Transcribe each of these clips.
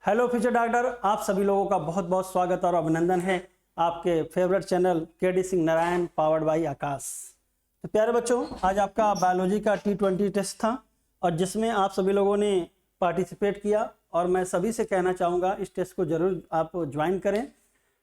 Hello future doctor, आप सभी लोगों का बहुत बहुत स्वागत और अभिनंदन है आपके favourite channel KD Singh Narayan powered by Aakash. तो प्यारे बच्चों, आज आपका बायोलॉजी का T20 टेस्ट था और जिसमें आप सभी लोगों ने पार्टिसिपेट किया और मैं सभी से कहना चाहूँगा इस टेस्ट को ज़रूर आप ज्वाइन करें।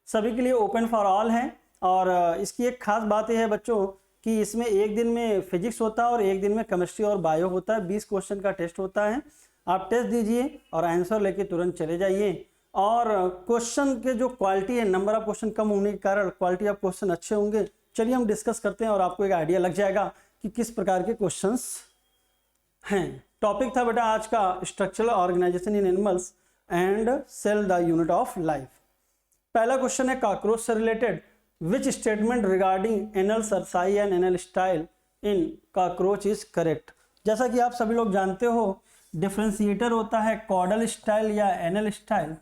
सभी के लिए ओपन फॉर ऑल है और इसकी एक खास बात यह है बच्चों कि इसमें एक दिन में फिजिक्स होता है और एक दिन में केमिस्ट्री और बायो होता है। 20 क्वेश्चन का टेस्ट होता है। आप टेस्ट दीजिए और आंसर लेके तुरंत चले जाइए। और क्वेश्चन के जो क्वालिटी है, नंबर ऑफ क्वेश्चन कम होने के कारण क्वालिटी ऑफ क्वेश्चन अच्छे होंगे। चलिए हम डिस्कस करते हैं और आपको एक आइडिया लग जाएगा कि किस प्रकार के क्वेश्चंस हैं। टॉपिक था बेटा आज का structural organisation in animals and cell the unit of life. पहला क्वेश्चन है कॉकरोच से related. Which statement regarding anal cerci and anal style in cockroach is correct. जैसा कि आप सभी लोग जानते हो, डिफरेंशिएटर होता है कॉडल स्टाइल या एनल स्टाइल।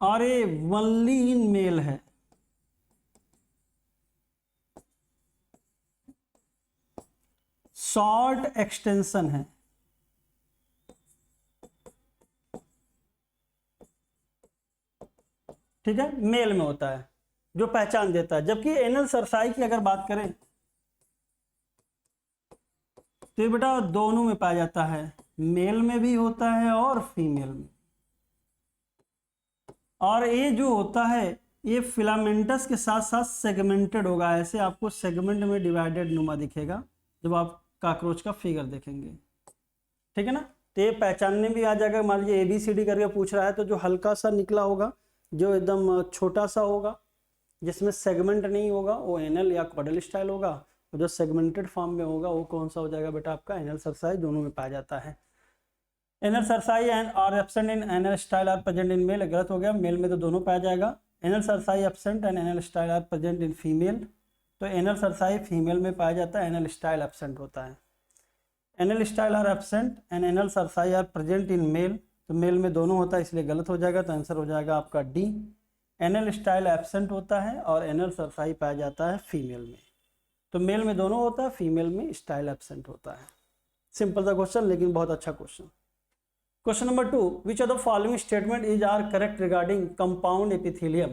और ये ओनली इन मेल है। शॉर्ट एक्सटेंशन है। ठीक है, मेल में होता है जो पहचान देता है। जबकि एनल सरसाई की अगर बात करें तो ये बेटा दोनों में पाया जाता है, मेल में भी होता है और फीमेल में। और ये जो होता है ये फिलामेंटस के साथ साथ सेगमेंटेड होगा। ऐसे आपको सेगमेंट में डिवाइडेड नुमा दिखेगा जब आप कॉकरोच का फिगर देखेंगे। ठीक है ना, तो ये पहचानने भी आ जाएगा। मान लीजिए ABCD करके पूछ रहा है तो जो हल्का सा निकला होगा, जो एकदम छोटा सा होगा, जिसमें सेगमेंट नहीं होगा, वो एनल या कॉडल स्टाइल होगा। और जो सेगमेंटेड फॉर्म में होगा वो कौन सा हो जाएगा बेटा आपका एनल सरसाई। दोनों में पाया जाता है। Anal cerci and are absent in anal style are present in male. गलत हो गया, मेल में तो दोनों पाया जाएगा। Anal cerci absent and anal style are present in female. तो एनल सरसाई फीमेल में पाया जाता है, एनल स्टाइल एब्सेंट होता है। Anal style are absent and anal cerci are present in male. तो मेल में दोनों होता है, इसलिए गलत हो जाएगा। तो आंसर हो जाएगा आपका डी। एनल स्टाइल एब्सेंट होता है और एनल सरसाई पाया जाता है फीमेल में। तो मेल में दोनों होता है, फीमेल में स्टाइल एब्सेंट होता है। सिंपल सा क्वेश्चन लेकिन बहुत अच्छा question. Question number 2, which of the following statement is are correct regarding compound epithelium.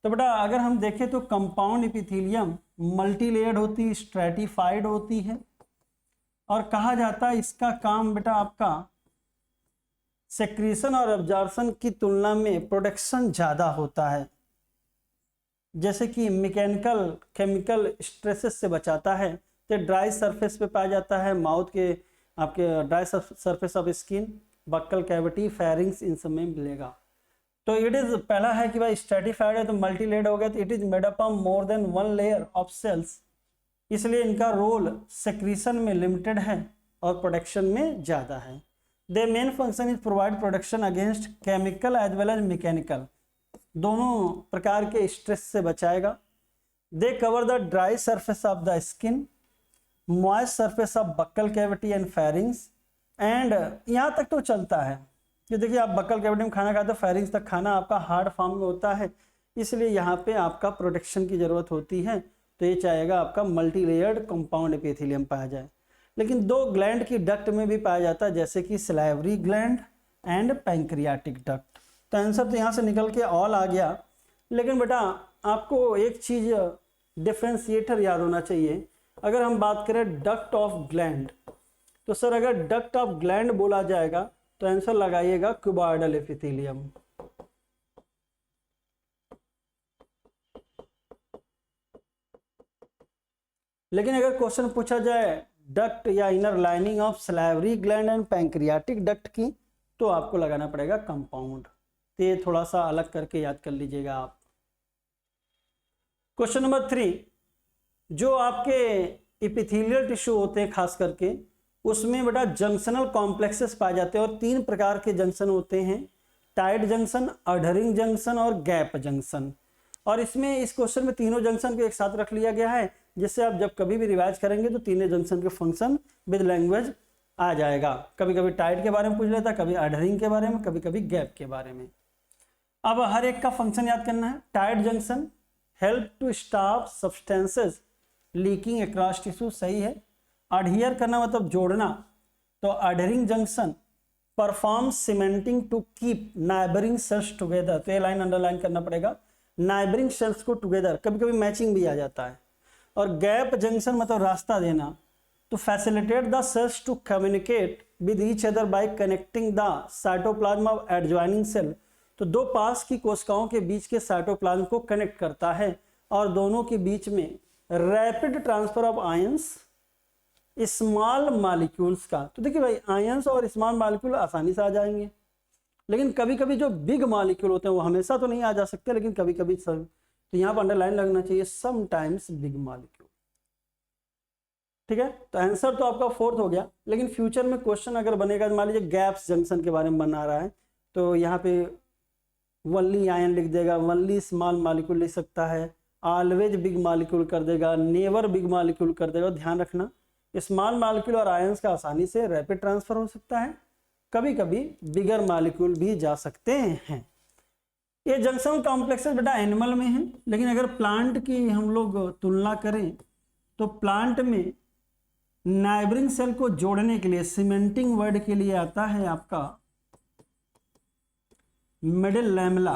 तो बेटा अगर हम देखें तो कंपाउंड एपिथेलियम मल्टीलेयर्ड होती है, स्ट्रेटिफाइड होती है और कहा जाता है इसका काम बेटा आपका सेक्रीशन और एब्जॉर्प्शन की तुलना में प्रोडक्शन ज़्यादा होता है। जैसे कि मैकेनिकल केमिकल स्ट्रेसेस से बचाता है। तो ड्राई सरफेस पे पाया जाता है, माउथ के आपके dry surface of skin, buccal cavity, pharynx, इन सब में मिलेगा। तो इट इज पहला है कि भाई स्ट्रेटिफाइड है तो मल्टी लेयर्ड हो गया, तो it is made up of more than one layer of cells. इसलिए इनका रोल सेक्रीशन में लिमिटेड है और प्रोडक्शन में ज़्यादा है। Their main function is provide protection against chemical as well as mechanical, दोनों प्रकार के स्ट्रेस से बचाएगा। They cover the dry surface of the skin, moist surface of buccal cavity and pharynx, and यहाँ तक तो चलता है कि देखिए आप बक्कल कैविटी में खाना खाते हो, फेरिंग्स तक खाना आपका हार्ड फॉर्म में होता है, इसलिए यहाँ पे आपका प्रोटेक्शन की ज़रूरत होती है। तो ये चाहेगा आपका मल्टी लेयर्ड कंपाउंड एपिथेलियम पाया जाए। लेकिन दो ग्लैंड की डक्ट में भी पाया जाता है, जैसे कि salivary gland and pancreatic duct. तो आंसर तो यहाँ से निकल के ऑल आ गया। लेकिन बेटा आपको एक चीज़ डिफरेंशिएटर याद होना चाहिए। अगर हम बात करें डक्ट ऑफ ग्लैंड, तो सर अगर डक्ट ऑफ ग्लैंड बोला जाएगा तो आंसर लगाइएगा क्यूबॉइडल एपिथेलियम। लेकिन अगर क्वेश्चन पूछा जाए डक्ट या inner lining of salivary gland and pancreatic duct की, तो आपको लगाना पड़ेगा कंपाउंड। तो ये थोड़ा सा अलग करके याद कर लीजिएगा आप। क्वेश्चन नंबर 3, जो आपके एपिथेलियल टिश्यू होते हैं खास करके, उसमें बेटा जंक्शनल कॉम्प्लेक्सेस पाए जाते हैं और 3 प्रकार के जंक्शन होते हैं, टाइट जंक्शन, अडहरिंग जंक्शन और गैप जंक्शन। और इसमें इस क्वेश्चन में तीनों जंक्शन को एक साथ रख लिया गया है, जिससे आप जब कभी भी रिवाइज करेंगे तो तीनों जंक्शन के फंक्शन विद लैंग्वेज आ जाएगा। कभी कभी टाइट के बारे में पूछ लेता, कभी अडहरिंग के बारे में, कभी कभी गैप के बारे में। अब हर एक का फंक्शन याद करना है। Tight junction help to stop substances leaking across tissue, सही है। अडहियर करना मतलब जोड़ना, तो adhering junction perform cementing to keep neighbouring cells together, तो ये लाइन अंडरलाइन करना पड़ेगा, नाइबरिंग सेल्स को टुगेदर, कभी कभी मैचिंग भी आ जाता है। और गैप जंक्शन मतलब रास्ता देना, to facilitate the cells to communicate with each other by connecting the cytoplasm of adjoining cell, तो दो पास की कोशिकाओं के बीच के साइटोप्लाज्म को कनेक्ट करता है और दोनों के बीच में rapid transfer of ions small molecules का। तो देखिए भाई आयंस और स्मॉल मॉलिक्यूल आसानी से आ जाएंगे, लेकिन कभी कभी जो बिग मॉलिक्यूल होते हैं वो हमेशा तो नहीं आ जा सकते, लेकिन कभी कभी सब, तो यहाँ पर अंडरलाइन लगना चाहिए समटाइम्स बिग मॉलिक्यूल। ठीक है, तो आंसर तो आपका फोर्थ हो गया, लेकिन फ्यूचर में क्वेश्चन अगर बनेगा, मान लीजिए गैप्स जंक्शन के बारे में बना रहा है, तो यहाँ पे वनली आयन लिख देगा, वनली स्मॉल मॉलिक्यूल लिख सकता है, ऑलवेज बिग मॉलिक्यूल कर देगा, नेवर बिग मॉलिक्यूल कर देगा। ध्यान रखना स्मॉल मॉलिक्यूल और आयंस का आसानी से रैपिड ट्रांसफर हो सकता है, कभी कभी बिगर मॉलिक्यूल भी जा सकते हैं। ये जंक्शन कॉम्प्लेक्सेस बेटा एनिमल में है, लेकिन अगर प्लांट की हम लोग तुलना करें तो प्लांट में नाइबरिंग सेल को जोड़ने के लिए सीमेंटिंग वर्ड के लिए आता है आपका मिडिल लैमेला।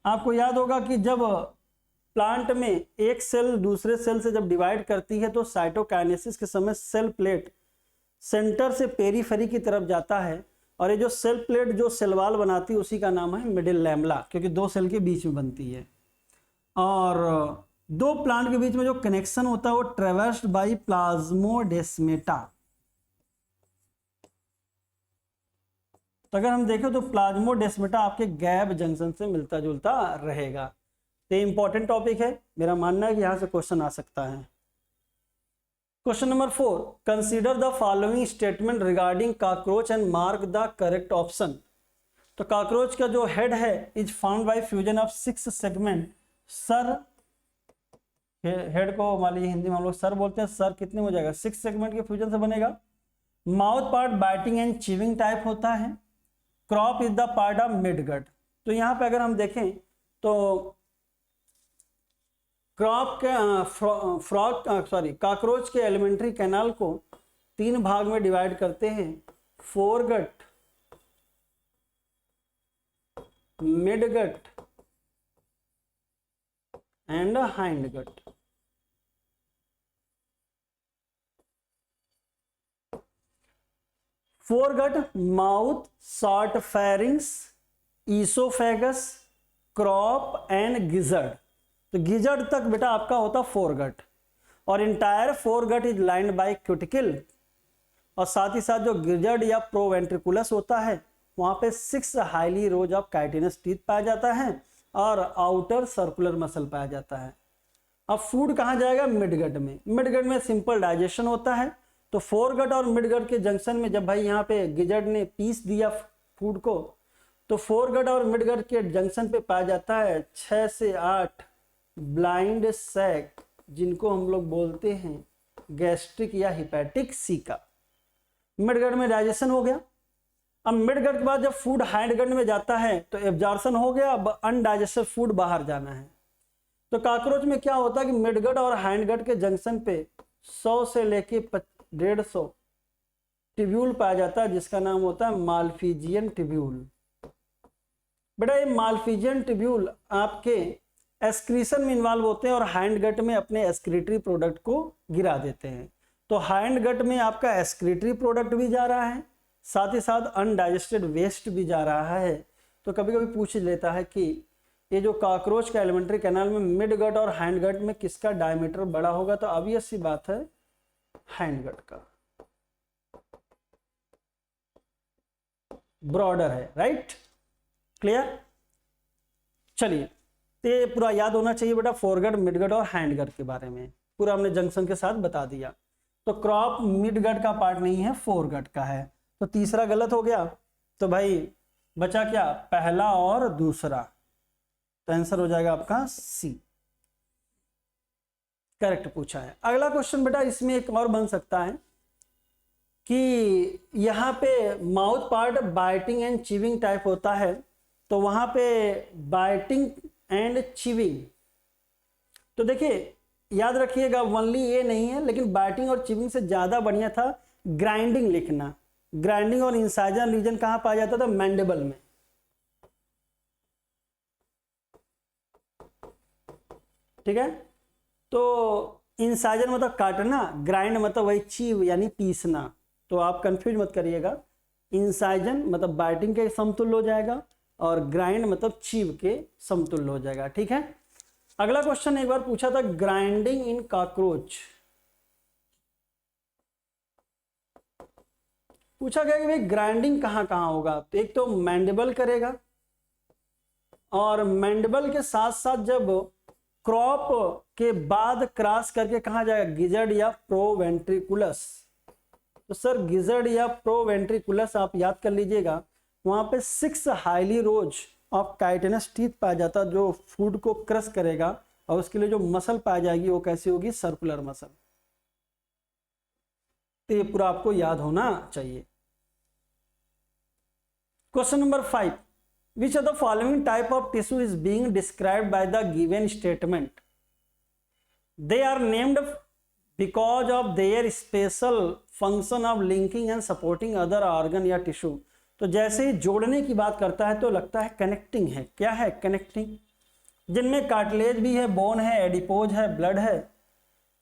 आपको याद होगा कि जब प्लांट में एक सेल दूसरे सेल से जब डिवाइड करती है तो साइटोकाइनेसिस के समय सेल प्लेट सेंटर से पेरीफेरी की तरफ जाता है, और ये जो सेल प्लेट जो सेल वॉल बनाती है उसी का नाम है मिडिल लैमेला, क्योंकि दो सेल के बीच में बनती है। और दो प्लांट के बीच में जो कनेक्शन होता है वो ट्रेवर्स्ड बाय प्लाज्मोडेस्मेटा। तो अगर हम देखें तो प्लाज्मोडेस्मेटा आपके गैप जंक्शन से मिलता जुलता रहेगा। तो इंपॉर्टेंट टॉपिक है, मेरा मानना है कि यहां से क्वेश्चन आ सकता है। Question number 4, consider the following statement regarding cockroach and mark the correct option. तो कॉकरोच का जो हेड है is found bye fusion of 6 segment. Sir head को मान लीजिए हिंदी में हम लोग सर बोलते हैं, सर कितने हो जाएगा 6 सेगमेंट के फ्यूजन से बनेगा। Mouth part biting and chewing type होता है। Crop is the part of midgut. तो यहाँ पे अगर हम देखें तो क्रॉप के कॉकरोच के एलिमेंट्री कैनाल को 3 भाग में डिवाइड करते हैं, foregut, midgut and hindgut. Foregut mouth, short pharynx, oesophagus, crop and gizzard. तो गिजर्ड तक बेटा आपका होता फोरगट, और entire foregut is lined by cuticle, और साथ ही साथ जो गिजर्ड या प्रोवेंट्रिकुलस होता है वहां पे 6 highly rose of chitinous teeth पाया जाता है और आउटर सर्कुलर मसल पाया जाता है। अब फूड कहाँ जाएगा? मिडगट में। मिडगट में सिंपल डाइजेशन होता है, तो फोरगट और मिडगट के जंक्शन में जब भाई यहाँ पे गिजर्ड ने पीस दिया फूड को, तो फोरगट और मिडगट के जंक्शन पे पाया जाता है 6 से 8 ब्लाइंड सैक, जिनको हम लोग बोलते हैं गैस्ट्रिक या हिपैटिक सीका। मिडगट में डाइजेशन हो गया। अब मिडगट के बाद जब फूड हाइंडगट में जाता है तो एब्जॉर्प्शन हो गया, अब अनडाइजेस्टेड फूड बाहर जाना है। तो कॉकरोच में क्या होता है कि मिडगट और हाइंडगट के जंक्शन पे 100 से लेके 150 टिब्यूल पाया जाता है, जिसका नाम होता है मालफिजियन टिब्यूल। बेटा ये मालफिजियन टिब्यूल आपके एस्क्रीशन में इन्वॉल्व होते हैं और हाइंडगट में अपने एस्क्रीटरी प्रोडक्ट को गिरा देते हैं। तो हाइंडगट में आपका एस्क्रीटरी प्रोडक्ट भी जा रहा है, साथ ही साथ अनडाइजेस्टेड वेस्ट भी जा रहा है। तो कभी कभी पूछ लेता है कि ये जो कॉकरोच का एलिमेंट्री कैनाल में मिडगट और हाइंडगट में किसका डायमीटर बड़ा होगा? तो ऑब्वियस सी बात है हाइंडगट का, ब्रॉडर है, राइट? क्लियर? चलिए, ये पूरा याद होना चाहिए बेटा, फोरगट, मिडगट और हाइंडगट के बारे में पूरा हमने जंक्शन के साथ बता दिया। तो क्रॉप मिडगट का पार्ट नहीं है, फोरगट का है। तो तीसरा गलत हो गया, तो भाई बचा क्या? पहला और दूसरा। तो आंसर हो जाएगा आपका सी, करेक्ट पूछा है। अगला क्वेश्चन बेटा इसमें एक और बन सकता है कि यहाँ पे mouth part biting and chewing type होता है, तो वहां पे बाइटिंग एंड चिविंग तो देखिए याद रखिएगा ओनली ये नहीं है, लेकिन बाइटिंग और चिविंग से ज्यादा बढ़िया था ग्राइंडिंग लिखना। ग्राइंडिंग और इंसाइजर रीजन कहाँ पाया जाता था? मैंडिबल में। ठीक है, तो इंसाइजर मतलब काटना, ग्राइंड मतलब वही चीव यानी पीसना। तो आप कंफ्यूज मत करिएगा, इंसाइजन मतलब बाइटिंग के समतुल्य हो जाएगा और ग्राइंड मतलब चीव के समतुल्य हो जाएगा। ठीक है, अगला क्वेश्चन एक बार पूछा था, ग्राइंडिंग इन कॉकरोच। पूछा गया कि भाई ग्राइंडिंग कहाँ कहाँ होगा? तो एक तो मैंडिबल करेगा, और मैंडिबल के साथ साथ जब क्रॉप के बाद क्रॉस करके कहाँ जाएगा? गिजर्ड या प्रोवेंट्रिकुलस। तो सर गिजर्ड या प्रोवेंट्रिकुलस आप याद कर लीजिएगा, वहां पे 6 highly rose of chitinous teeth पाया जाता, जो फूड को क्रश करेगा, और उसके लिए जो मसल पाई जाएगी वो कैसी होगी? Circular muscle. तो ये पूरा आपको याद होना चाहिए। Question number 5, which of the following type of tissue is being described by the given statement? They are named because of their special function of linking and supporting other organ या tissue. तो जैसे ही जोड़ने की बात करता है तो लगता है कनेक्टिंग है। क्या है? कनेक्टिंग। जिनमें कार्टिलेज भी है, बोन है, एडिपोज है, ब्लड है।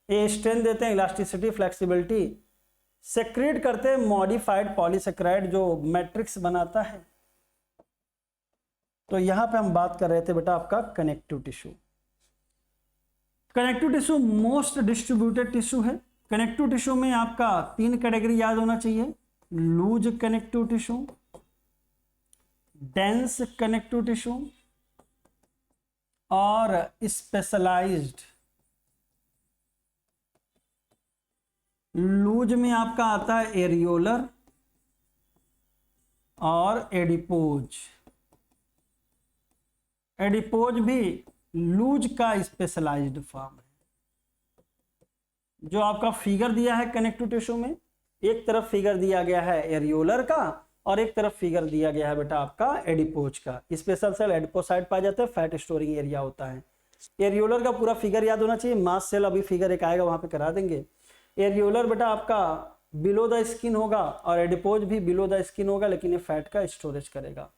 ये स्ट्रेंथ देते हैं, इलास्टिसिटी, फ्लेक्सिबिलिटी। सेक्रेट करते हैं मॉडिफाइड पॉलीसेक्राइड जो मैट्रिक्स बनाता है। तो यहां पे हम बात कर रहे थे बेटा आपका connective tissue. Connective tissue most distributed tissue है। कनेक्टिव टिश्यू में आपका 3 कैटेगरी याद होना चाहिए, loose connective tissue, dense connective tissue और स्पेशलाइज्ड। लूज में आपका आता है एरियोलर और एडिपोज। एडिपोज भी लूज का स्पेशलाइज्ड फॉर्म है। जो आपका फिगर दिया है कनेक्टिव टिश्यू में, एक तरफ फिगर दिया गया है एरियोलर का और एक तरफ फिगर दिया गया है बेटा आपका एडिपोज का। स्पेशल सेल एडिपोसाइट पाया जाता है, फैट स्टोरिंग एरिया होता है। एरियोलर का पूरा फिगर याद होना चाहिए, मास सेल अभी फिगर एक आएगा वहां पे करा देंगे। एरियोलर बेटा आपका बिलो द स्किन होगा और एडिपोज भी बिलो द स्किन होगा, लेकिन ये फैट का स्टोरेज करेगा।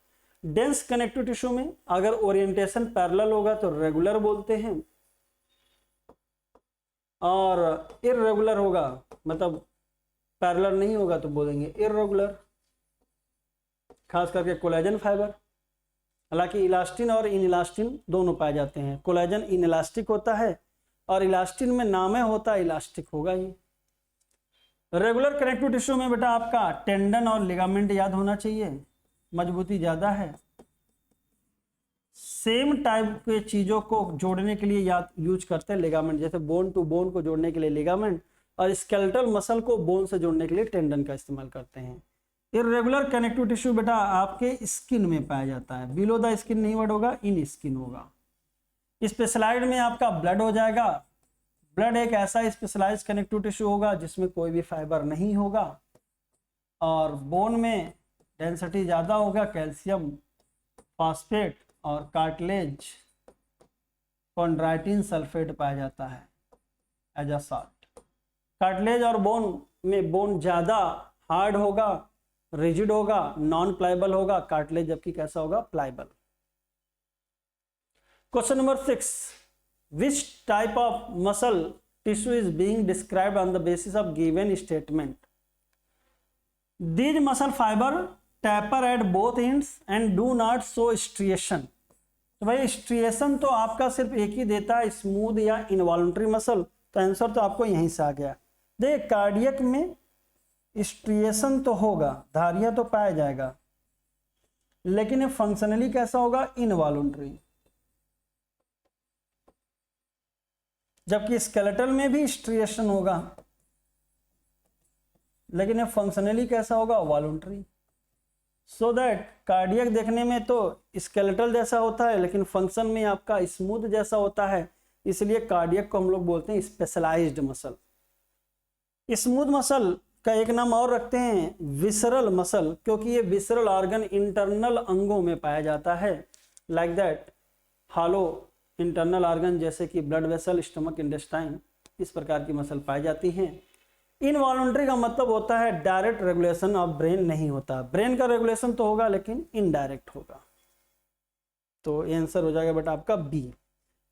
डेंस कनेक्टिव टिश्यू में अगर ओरिएंटेशन पैरेलल होगा तो रेगुलर बोलते हैं, और इर्रेगुलर होगा मतलब पैरेलल नहीं होगा तो बोलेंगे इर्रेगुलर। खास करके कोलेजन फाइबर, हालांकि इलास्टिन और इनइलास्टिन दोनों पाए जाते हैं। कोलेजन इनइलास्टिक होता है और इलास्टिन में नामे होता है, इलास्टिक होगा ही। रेगुलर कनेक्टिव टिश्यू में बेटा आपका टेंडन और लिगामेंट याद होना चाहिए, मजबूती ज्यादा है। सेम टाइप के चीजों को जोड़ने के लिए याद यूज करते हैं लिगामेंट, जैसे बोन टू बोन को जोड़ने के लिए लिगामेंट और स्केलेटल मसल को बोन से जोड़ने के लिए टेंडन का इस्तेमाल करते हैं। इर्रेगुलर कनेक्टिव टिश्यू बेटा आपके स्किन में पाया जाता है, बिलो द स्किन नहीं वर्ड होगा, इन स्किन होगा। स्पेशलाइज्ड में आपका ब्लड हो जाएगा। ब्लड एक ऐसा स्पेशलाइज कनेक्टिव टिश्यू होगा जिसमें कोई भी फाइबर नहीं होगा, और बोन में डेंसिटी ज़्यादा होगा, कैल्शियम फॉस्फेट और कार्टिलेज कॉन्ड्राइटिन सल्फेट पाया जाता है एज अ सॉल्ट। कार्टिलेज और बोन में बोन ज़्यादा हार्ड होगा, रिजिड होगा, नॉन प्लाइबल होगा, कार्टिलेज जबकि कैसा होगा? Pliable. Question number 6, which type of muscle tissue is being described on the basis of given statement? These muscle fiber taper at both ends and do not show striation. तो भाई striation तो आपका सिर्फ एक ही देता है, स्मूथ या involuntary muscle. तो आंसर तो आपको यहीं से आ गया। देखिए कार्डियक में स्ट्रिएशन तो होगा, धारिया तो पाया जाएगा, लेकिन ये फंक्शनली कैसा होगा? इनवॉल्यूंटरी। जबकि स्केलेटल में भी स्ट्रिएशन होगा, लेकिन ये फंक्शनली कैसा होगा? वॉलंटरी। सो दैट कार्डियक देखने में तो स्केलेटल जैसा होता है, लेकिन फंक्शन में आपका स्मूथ जैसा होता है, इसलिए कार्डियक को हम लोग बोलते हैं स्पेशलाइज्ड मसल। स्मूथ मसल का एक नाम और रखते हैं विसरल मसल, क्योंकि ये विसरल ऑर्गन इंटरनल अंगों में पाया जाता है। Like that hollow internal organ जैसे कि ब्लड वेसल, स्टमक, इंटेस्टाइन, इस प्रकार की मसल पाई जाती हैं। इनवॉलंटरी का मतलब होता है डायरेक्ट रेगुलेशन ऑफ ब्रेन नहीं होता, ब्रेन का रेगुलेशन तो होगा लेकिन इनडायरेक्ट होगा। तो ये आंसर हो जाएगा बेटा आपका बी।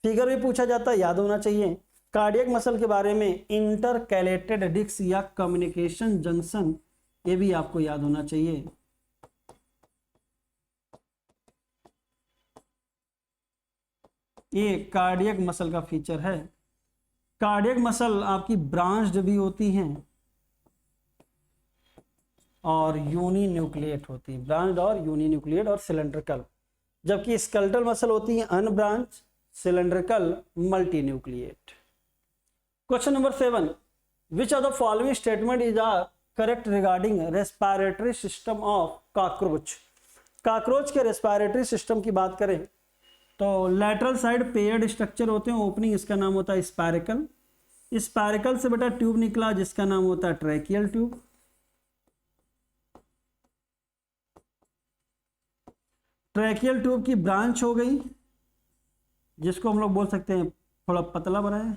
फिगर भी पूछा जाता है, याद होना चाहिए। कार्डियक मसल के बारे में इंटरकैलेटेड डिस्क या कम्युनिकेशन जंक्शन, ये भी आपको याद होना चाहिए। ये कार्डियक मसल का फीचर है। कार्डियक मसल आपकी ब्रांच्ड भी होती हैं और यूनिन्यूक्लिएट होती है, ब्रांच्ड और यूनिन्यूक्लिएट और सिलेंड्रिकल, जबकि स्केलेटल मसल होती है unbranch, cylindrical, multinucleate. Question number 7, which of the following statement is a correct regarding respiratory system of cockroach. Cockroach के रेस्पिरेटरी सिस्टम की बात करें तो लैटरल साइड पेयर्ड स्ट्रक्चर होते हैं, ओपनिंग इसका नाम होता है स्पाइरिकल, स्पाइरिकल से बेटा ट्यूब निकला जिसका नाम होता है ट्रैकियल ट्यूब, ट्रैकियल ट्यूब की ब्रांच हो गई जिसको हम लोग बोल सकते हैं थोड़ा पतला बनाए,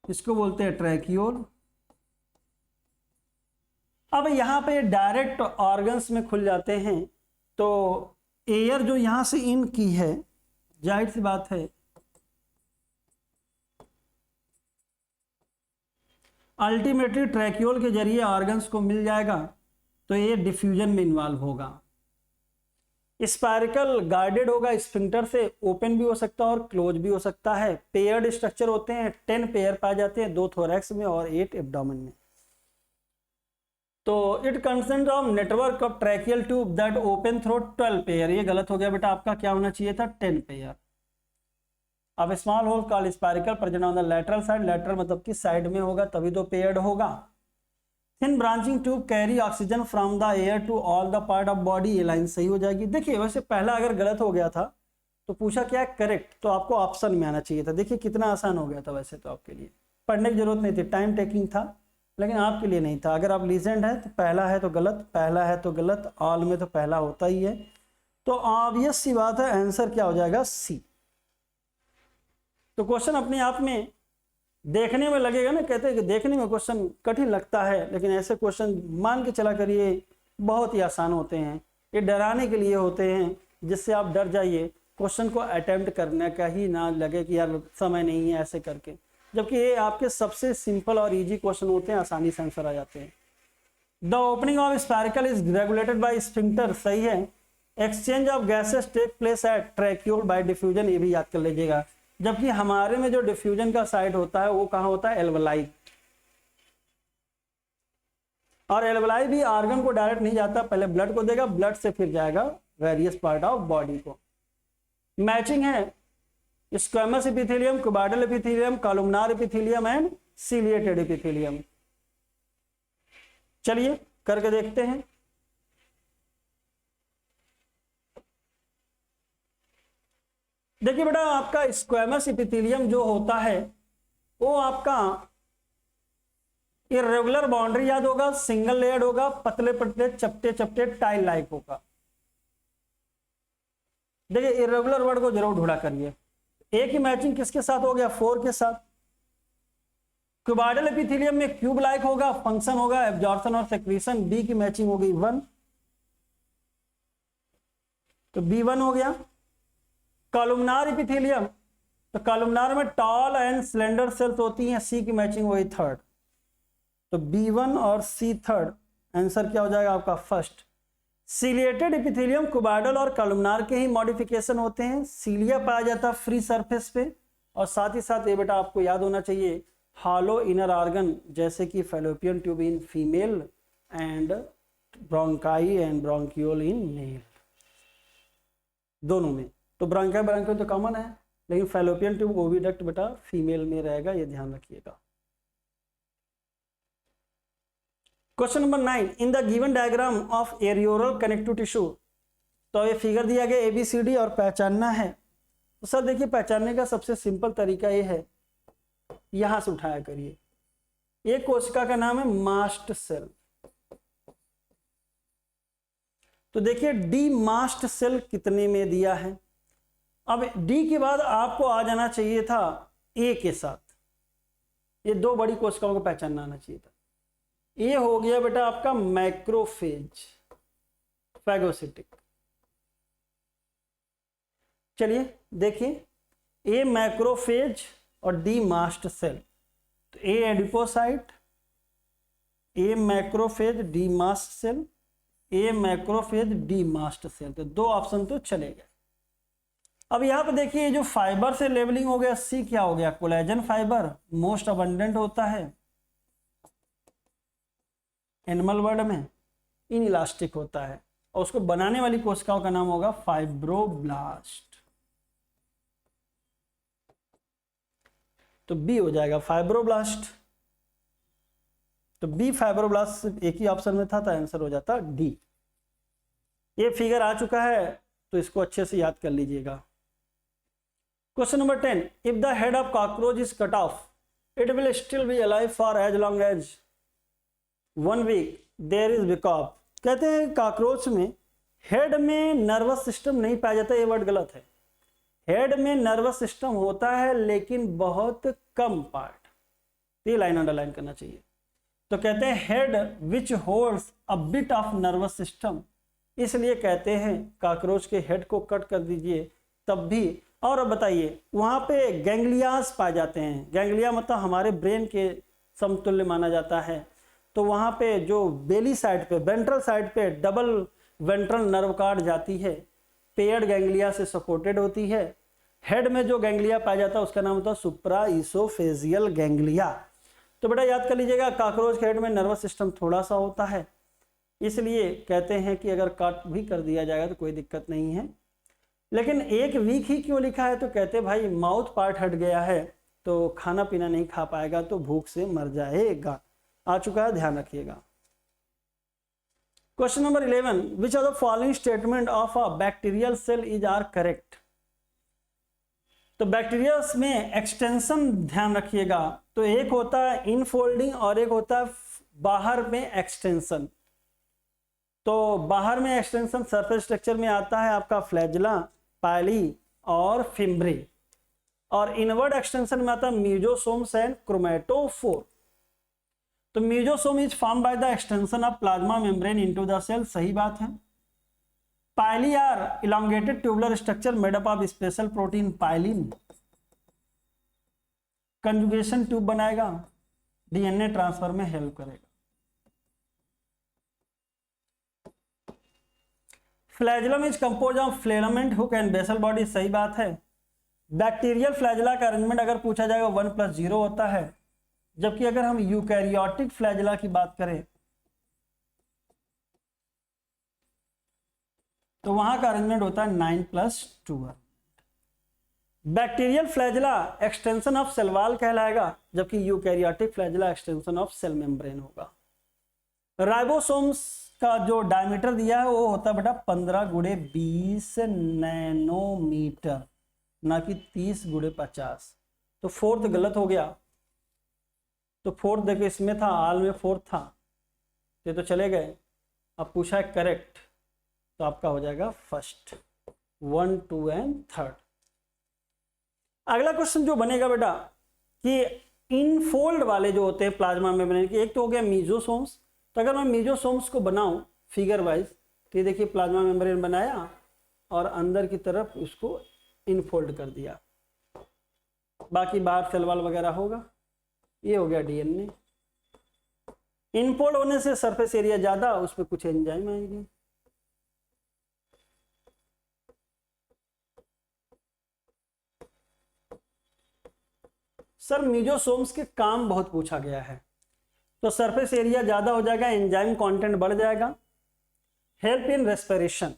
इसको बोलते हैं ट्रैकियोल। अब यहाँ पे डायरेक्ट ऑर्गन्स में खुल जाते हैं, तो एयर जो यहां से इन की है, जाहिर सी बात है अल्टीमेटली ट्रैकियोल के जरिए ऑर्गन्स को मिल जाएगा, तो ये डिफ्यूजन में इन्वॉल्व होगा। स्पाइरिकल गार्डेड होगा स्फिंक्टर से, ओपन भी हो सकता है और क्लोज भी हो सकता है। पेयर्ड स्ट्रक्चर होते हैं, 10 पेयर पाए जाते हैं, 2 थोरैक्स में और 8 एब्डोमेन में। तो it consist of network of tracheal tube that open through 12 pair. ये गलत हो गया बेटा, आपका क्या होना चाहिए था 10 पेयर। अब small hole called spiracle present on the lateral side, lateral मतलब कि साइड में होगा तभी तो पेयर्ड होगा। Thin branching tube carry oxygen from the air to all the part of body, ये लाइन सही हो जाएगी। देखिए वैसे पहला अगर गलत हो गया था तो पूछा क्या है करेक्ट, तो आपको ऑप्शन में आना चाहिए था। देखिए कितना आसान हो गया था, वैसे तो आपके लिए पढ़ने की जरूरत नहीं थी, टाइम टेकिंग था, लेकिन आपके लिए नहीं था। अगर आप लीजेंड है तो पहला है तो गलत, पहला है तो गलत, ऑल में तो पहला होता ही है, तो ऑब्वियस सी बात है आंसर क्या हो जाएगा सी। तो क्वेश्चन अपने आप में देखने में लगेगा ना, कहते हैं कि देखने में क्वेश्चन कठिन लगता है, लेकिन ऐसे क्वेश्चन मान के चला करिए बहुत ही आसान होते हैं। ये डराने के लिए होते हैं जिससे आप डर जाइए, क्वेश्चन को अटेम्प्ट करने का ही ना लगे कि यार समय नहीं है ऐसे करके, जबकि ये आपके सबसे सिंपल और इजी क्वेश्चन होते हैं, आसानी से आंसर आ जाते हैं। The opening of spiracle is regulated by sphincter, सही है। Exchange of gases take place at tracheole by diffusion, ये भी याद कर लीजिएगा। जबकि हमारे में जो डिफ्यूजन का साइट होता है वो कहाँ होता है एल्वलाई, और एल्वलाई भी ऑर्गन को डायरेक्ट नहीं जाता, पहले ब्लड को देगा, ब्लड से फिर जाएगा वेरियस पार्ट ऑफ बॉडी को। मैचिंग है squamous epithelium, cuboidal epithelium, columnar epithelium and ciliated epithelium. चलिए करके देखते हैं। देखिए बेटा आपका स्क्वेमस एपिथेलियम जो होता है वो आपका इरेगुलर बाउंड्री याद होगा, सिंगल लेयर्ड होगा, पतले पतले चपटे चपटे टाइल लाइक होगा। देखिए इरेगुलर वर्ड को जरूर ढूंढा करिए। एक ही मैचिंग किसके साथ हो गया 4 के साथ। क्यूबाइडल एपिथेलियम में क्यूब लाइक होगा, फंक्शन होगा एब्जॉर्प्शन और सेक्रीशन, बी की मैचिंग हो गई 1, तो B1 हो गया। कॉलमनार एपिथेलियम, तो कॉलमनार में टॉल एंड स्लेंडर सेल्स होती हैं, सी की मैचिंग हुई 3rd, तो B1 और C 3rd, आंसर क्या हो जाएगा आपका फर्स्ट। सीलिएटेड एपिथेलियम क्यूबाइडल और कॉलमनार के ही मॉडिफिकेशन होते हैं, सीलिया पाया जाता है फ्री सरफेस पे, और साथ ही साथ ये बेटा आपको याद होना चाहिए हॉलो इनर ऑर्गन जैसे कि fallopian tube in female and bronchi and bronchiole in male, दोनों में। तो ब्रोंकियोल तो कॉमन है, लेकिन फैलोपियन ट्यूब ओविडक्ट बेटा फीमेल में रहेगा, ये ध्यान रखिएगा। Question number 9, in the given diagram of areolar connective tissue, तो ये फिगर दिया गया ABCD और पहचानना है। तो सर देखिए पहचानने का सबसे सिंपल तरीका ये है, यहां से उठाया करिए। एक कोशिका का नाम है मास्ट सेल, तो देखिए डी मास्ट सेल कितने में दिया है। अब डी के बाद आपको आ जाना चाहिए था ए के साथ, ये दो बड़ी कोशिकाओं को पहचानना आना चाहिए था। ये हो गया बेटा आपका मैक्रोफेज, फैगोसिटिक। चलिए देखिए, ए मैक्रोफेज और डी मास्ट सेल। तो ए एडिपोसाइट, ए मैक्रोफेज, डी मास्ट सेल, ए मैक्रोफेज, डी मास्ट सेल। तो दो ऑप्शन तो चले गए। अब यहां पर देखिए जो फाइबर से लेबलिंग हो गया, सी क्या हो गया, कोलेजन फाइबर मोस्ट अबंडेंट होता है एनिमल वर्ल्ड में, इनइलास्टिक होता है, और उसको बनाने वाली कोशिकाओं का नाम होगा फाइब्रोब्लास्ट। तो बी हो जाएगा फाइब्रोब्लास्ट। तो बी फाइब्रोब्लास्ट एक ही ऑप्शन में था, तो आंसर हो जाता डी। ये फिगर आ चुका है, तो इसको अच्छे से याद कर लीजिएगा। Question number 10, if the head of cockroach is cut off it will still be alive for as long as 1 week there is बिकॉप। कहते हैं कॉकरोच में हेड में नर्वस सिस्टम नहीं पाया जाता, ये वर्ड गलत है। हेड में नर्वस सिस्टम होता है लेकिन बहुत कम पार्ट, ये लाइन अंडरलाइन करना चाहिए। तो कहते हैं head which holds a bit of nervous system, इसलिए कहते हैं कॉकरोच के हेड को कट कर दीजिए तब भी। और अब बताइए, वहां पे गैंग्लियास पाए जाते हैं। गैंग्लिया मतलब हमारे ब्रेन के समतुल्य माना जाता है। तो वहां पे जो बेली साइड पे, वेंट्रल साइड पे डबल वेंट्रल नर्व कार्ड जाती है, पेयर्ड गैंग्लिया से सपोर्टेड होती है। हेड में जो गैंग्लिया पाया जाता है उसका नाम होता है सुप्रा इसोफेजियल गैंग्लिया। तो बेटा याद कर लीजिएगा, कॉकरोच के हेड में नर्वस सिस्टम थोड़ा सा होता है, इसलिए कहते हैं कि अगर कट भी कर दिया जाएगा तो कोई दिक्कत नहीं है। लेकिन एक वीक ही क्यों लिखा है, तो कहते भाई माउथ पार्ट हट गया है तो खाना पीना नहीं खा पाएगा तो भूख से मर जाएगा। आ चुका है, ध्यान रखिएगा। Question number 11, which of the following statement of a bacterial cell is are correct. तो बैक्टीरिया में एक्सटेंशन ध्यान रखिएगा, तो एक होता है इनफोल्डिंग और एक होता है बाहर में एक्सटेंशन। तो बाहर में एक्सटेंशन सरफेस स्ट्रक्चर में आता है आपका फ्लैजिला, पायली और फिम्ब्री, और इनवर्ड एक्सटेंशन में आता है मीजोसोम्स एंड क्रोमेटोफोर। तो mesosome is form by the extension of plasma membrane into the cell, सही बात है। Pili are elongated tubular structure made up of special protein pilin, conjugation tube बनाएगा, DNA transfer में help करेगा। Flagellum is compose of filament, hook and basal body, सही बात है। Bacterial flagella का अरेंजमेंट अगर पूछा जाएगा 1+0 होता है, जबकि अगर हम यूकैरियोटिक फ्लैजिला की बात करें तो वहां का अरेंजमेंट होता है 9+2। Bacterial flagella extension of cell wall कहलाएगा, जबकि eukaryotic flagella extension of cell membrane होगा। राइबोसोम्स का जो डायमीटर दिया है वो होता है बेटा 15x20 नैनोमीटर, ना कि 30x50। तो फोर्थ गलत हो गया, तो फोर्थ देखो इसमें था, आल में फोर्थ था, ये तो चले गए। अब पूछा है करेक्ट, तो आपका हो जाएगा फर्स्ट, 1, 2 एंड 3। अगला क्वेश्चन जो बनेगा बेटा कि इनफोल्ड वाले जो होते हैं प्लाज्मा मेम्ब्रेन के, एक तो हो गया मीजोसोम्स। तो अगर मैं मीजोसोम्स को बनाऊं फिगर वाइज, तो ये देखिए प्लाज्मा मेम्ब्रेन बनाया और अंदर की तरफ उसको इनफोल्ड कर दिया, बाकी बाहर सेल वॉल वगैरह होगा। ये हो गया डीएनए। इनफोल्ड होने से सरफेस एरिया ज्यादा, उसमें कुछ एंजाइम आएगी। सर मीजोसोम्स के काम बहुत पूछा गया है, तो सरफेस एरिया ज्यादा हो जाएगा, एंजाइम कंटेंट बढ़ जाएगा, हेल्प इन रेस्पिरेशन,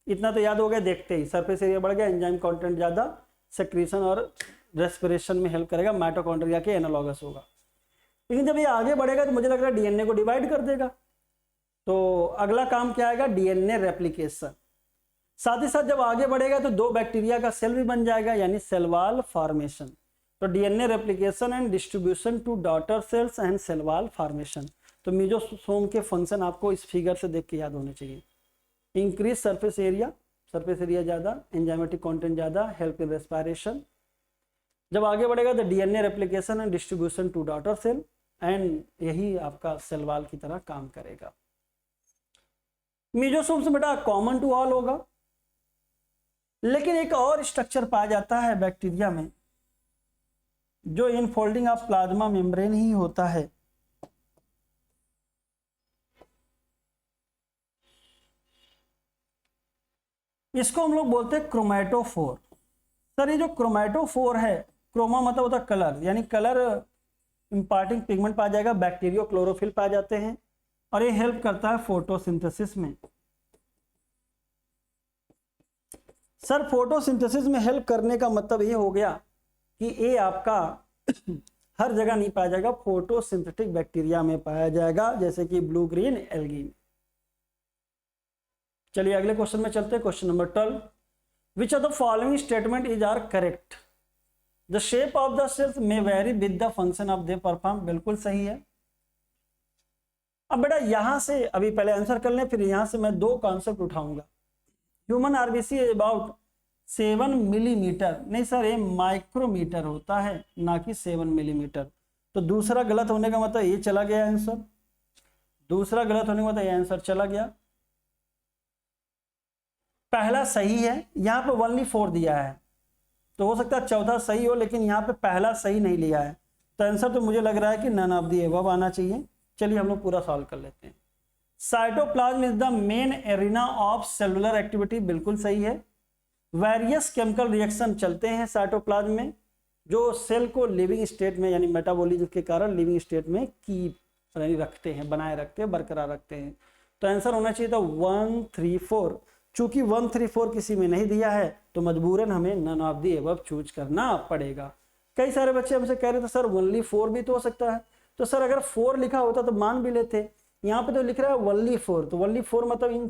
इतना तो याद हो गया देखते ही, सरफेस एरिया बढ़ गया, एंजाइम कंटेंट ज्यादा, सेक्रीशन और रेस्पिरेशन में हेल्प करेगा, माइटोकॉन्ड्रिया के एनालॉगस होगा। लेकिन जब ये आगे बढ़ेगा तो मुझे लग रहा है डीएनए को डिवाइड कर देगा। तो अगला काम क्या आएगा, डीएनए रेप्लिकेशन। साथ ही साथ जब आगे बढ़ेगा तो 2 बैक्टीरिया का सेल भी बन जाएगा, यानी सेल वॉल फॉर्मेशन। तो DNA replication and distribution to daughter cells and cell wall formation. तो मीजोसोम के फंक्शन आपको इस फिगर से देख के याद होने चाहिए। इंक्रीज सरफेस एरिया ज़्यादा, एंजाइमेटिक कंटेंट ज़्यादा, हेल्प इन रेस्पिरेशन। जब आगे बढ़ेगा तो DNA replication and distribution to daughter cell, and यही आपका सेल वॉल की तरह काम करेगा। मेजोसोम्स बेटा कॉमन टू ऑल होगा, लेकिन एक और स्ट्रक्चर पाया जाता है बैक्टीरिया में जो इनफोल्डिंग ऑफ प्लाज्मा मेम्ब्रेन ही होता है। इसको हम लोग बोलते हैं क्रोमैटोफोर। सर ये जो क्रोमैटोफोर है, क्रोमा मतलब होता है कलर, यानी कलर इंपार्टिंग पिगमेंट पाया जाएगा, बैक्टीरियो क्लोरोफिल पाए जाते हैं, और ये हेल्प करता है फोटोसिंथेसिस में। सर फोटोसिंथेसिस में हेल्प करने का मतलब ये हो गया कि ये आपका हर जगह नहीं पाया जाएगा, फोटोसिंथेटिक बैक्टीरिया में पाया जाएगा, जैसे कि ब्लू ग्रीन एल्गी। चलिए अगले क्वेश्चन में चलते हैं, question number 12। Which of the following statement is are correct? The shape of the cells may vary with the function of they perform. बिल्कुल सही है। अब बेटा यहां से अभी पहले आंसर कर लें, फिर यहां से मैं दो कॉन्सेप्ट उठाऊंगा। Human RBC is about 7 millimetre, नहीं सर ये माइक्रोमीटर होता है, ना कि 7 मिलीमीटर। तो दूसरा गलत होने का मतलब ये चला गया आंसर, दूसरा गलत होने का मतलब ये आंसर चला गया। पहला सही है, यहाँ पे ओनली 4 दिया है, तो हो सकता है चौथा सही हो, लेकिन यहाँ पे पहला सही नहीं लिया है, तो आंसर तो मुझे लग रहा है कि नन ऑफ द अबव आना चाहिए। चलिए हम लोग पूरा सॉल्व कर लेते हैं। Cytoplasm is the main arena of cellular activity, बिल्कुल सही है। वेरियस केमिकल रिएक्शन चलते हैं साइटोप्लाज्म में, जो सेल को लिविंग स्टेट में यानी मेटाबॉलिज्म के कारण लिविंग स्टेट में कीप रखते हैं, बनाए रखते हैं, बरकरार रखते हैं। तो आंसर होना चाहिए था 1, 3, 4। चूंकि 1, 3, 4 किसी में नहीं दिया है, तो मजबूरन हमें none of the above choose करना पड़ेगा। कई सारे बच्चे हमसे कह रहे थे सर ओनली 4 भी तो हो सकता है, तो सर अगर 4 लिखा होता तो मान भी लेते। यहाँ पे तो लिख रहा है ओनली 4, तो ओनली 4 मतलब इन